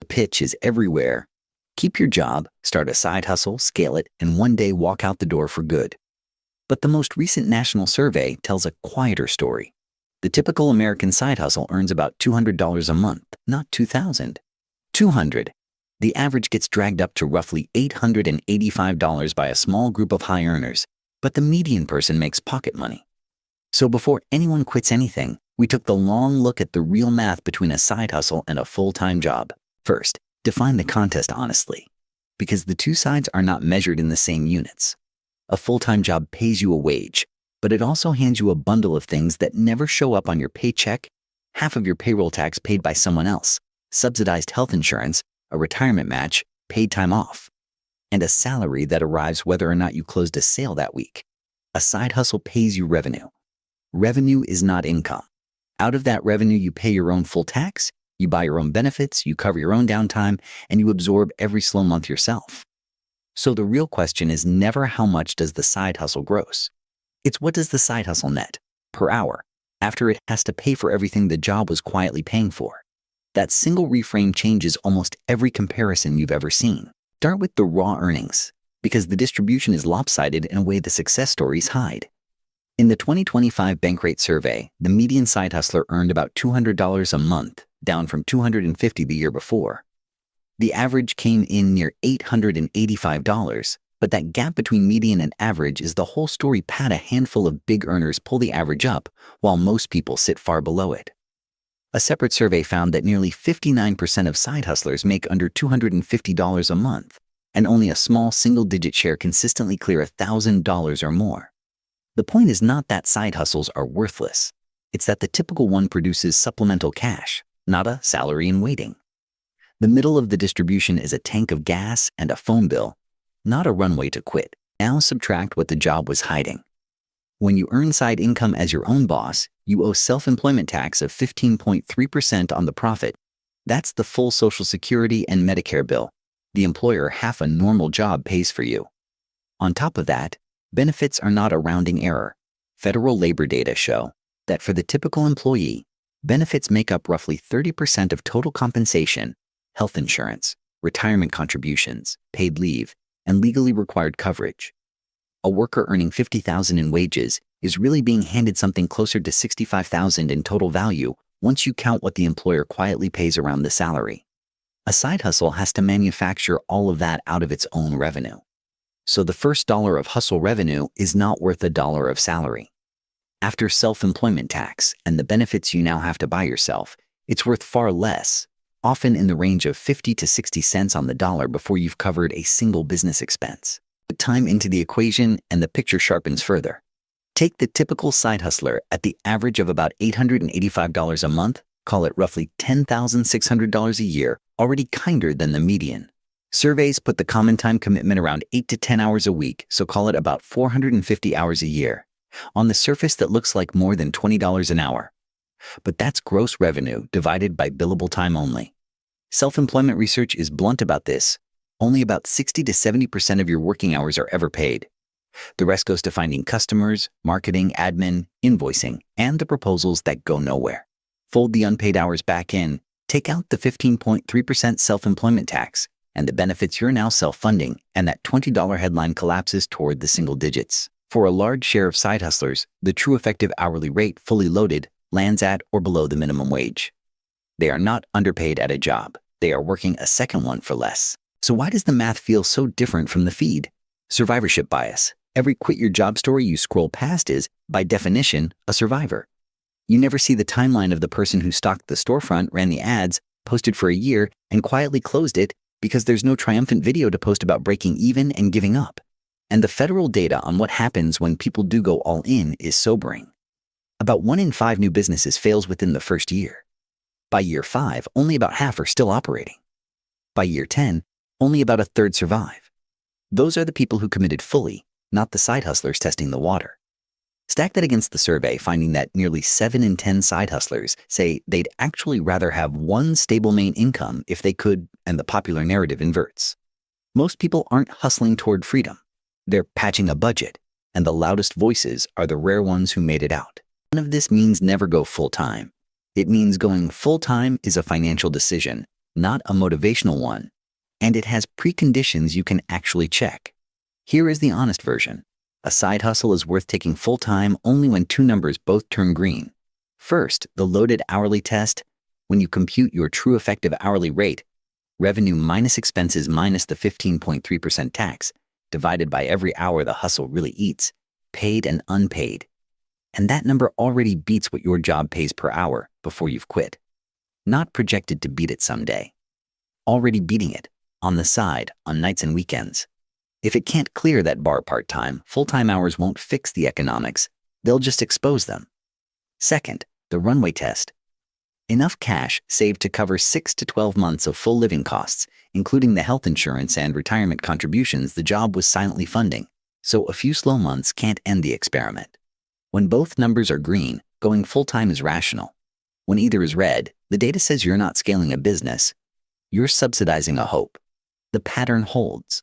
pitch is everywhere. Keep your job, start a side hustle, scale it, and one day walk out the door for good. But the most recent national survey tells a quieter story. The typical American side hustle earns about $200 a month, not $2,000. $200. The average gets dragged up to roughly $885 by a small group of high earners, but the median person makes pocket money. So before anyone quits anything, we took the long look at the real math between a side hustle and a full-time job. First, define the contest honestly, because the two sides are not measured in the same units. A full-time job pays you a wage, but it also hands you a bundle of things that never show up on your paycheck: half of your payroll tax paid by someone else, subsidized health insurance, a retirement match, paid time off, and a salary that arrives whether or not you closed a sale that week. A side hustle pays you revenue. Revenue is not income. Out of that revenue, you pay your own full tax, you buy your own benefits, you cover your own downtime, and you absorb every slow month yourself. So the real question is never how much does the side hustle gross. It's what does the side hustle net per hour after it has to pay for everything the job was quietly paying for. That single reframe changes almost every comparison you've ever seen. Start with the raw earnings, because the distribution is lopsided in a way the success stories hide. In the 2025 Bankrate survey, the median side hustler earned about $200 a month, down from $250 the year before. The average came in near $885, but that gap between median and average is the whole story. A handful of big earners pull the average up, while most people sit far below it. A separate survey found that nearly 59% of side hustlers make under $250 a month, and only a small single-digit share consistently clear $1,000 or more. The point is not that side hustles are worthless. It's that the typical one produces supplemental cash, not a salary in waiting. The middle of the distribution is a tank of gas and a phone bill, not a runway to quit. Now subtract what the job was hiding. When you earn side income as your own boss, you owe self-employment tax of 15.3% on the profit. That's the full Social Security and Medicare bill. The employer half a normal job pays for you. On top of that, benefits are not a rounding error. Federal labor data show that for the typical employee, benefits make up roughly 30% of total compensation: health insurance, retirement contributions, paid leave, and legally required coverage. A worker earning $50,000 in wages is really being handed something closer to $65,000 in total value once you count what the employer quietly pays around the salary. A side hustle has to manufacture all of that out of its own revenue. So the first dollar of hustle revenue is not worth a dollar of salary. After self-employment tax and the benefits you now have to buy yourself, it's worth far less, often in the range of 50 to 60 cents on the dollar before you've covered a single business expense. Put time into the equation and the picture sharpens further. Take the typical side hustler at the average of about $885 a month, call it roughly $10,600 a year, already kinder than the median. Surveys put the common time commitment around 8 to 10 hours a week, so call it about 450 hours a year. On the surface, that looks like more than $20 an hour. But that's gross revenue divided by billable time only. Self-employment research is blunt about this. Only about 60 to 70% of your working hours are ever paid. The rest goes to finding customers, marketing, admin, invoicing, and the proposals that go nowhere. Fold the unpaid hours back in, take out the 15.3% self-employment tax, and the benefits you're now self-funding, and that $20 headline collapses toward the single digits. For a large share of side hustlers, the true effective hourly rate, fully loaded, lands at or below the minimum wage. They are not underpaid at a job. They are working a second one for less. So why does the math feel so different from the feed? Survivorship bias. Every quit your job story you scroll past is, by definition, a survivor. You never see the timeline of the person who stocked the storefront, ran the ads, posted for a year, and quietly closed it because there's no triumphant video to post about breaking even and giving up. And the federal data on what happens when people do go all in is sobering. About 1 in 5 new businesses fails within the first year. By year 5, only about half are still operating. By year 10, only about a third survive. Those are the people who committed fully, not the side hustlers testing the water. Stack that against the survey, finding that nearly 7 in 10 side hustlers say they'd actually rather have one stable main income if they could, and the popular narrative inverts. Most people aren't hustling toward freedom. They're patching a budget, and the loudest voices are the rare ones who made it out. None of this means never go full-time. It means going full-time is a financial decision, not a motivational one. And it has preconditions you can actually check. Here is the honest version. A side hustle is worth taking full-time only when two numbers both turn green. First, the loaded hourly test. When you compute your true effective hourly rate, revenue minus expenses minus the 15.3% tax, divided by every hour the hustle really eats, paid and unpaid. And that number already beats what your job pays per hour before you've quit. Not projected to beat it someday. Already beating it, on the side, on nights and weekends. If it can't clear that bar part-time, full-time hours won't fix the economics, they'll just expose them. Second, the runway test. Enough cash saved to cover 6 to 12 months of full living costs, including the health insurance and retirement contributions the job was silently funding, so a few slow months can't end the experiment. When both numbers are green, going full-time is rational. When either is red, the data says you're not scaling a business. You're subsidizing a hope. The pattern holds.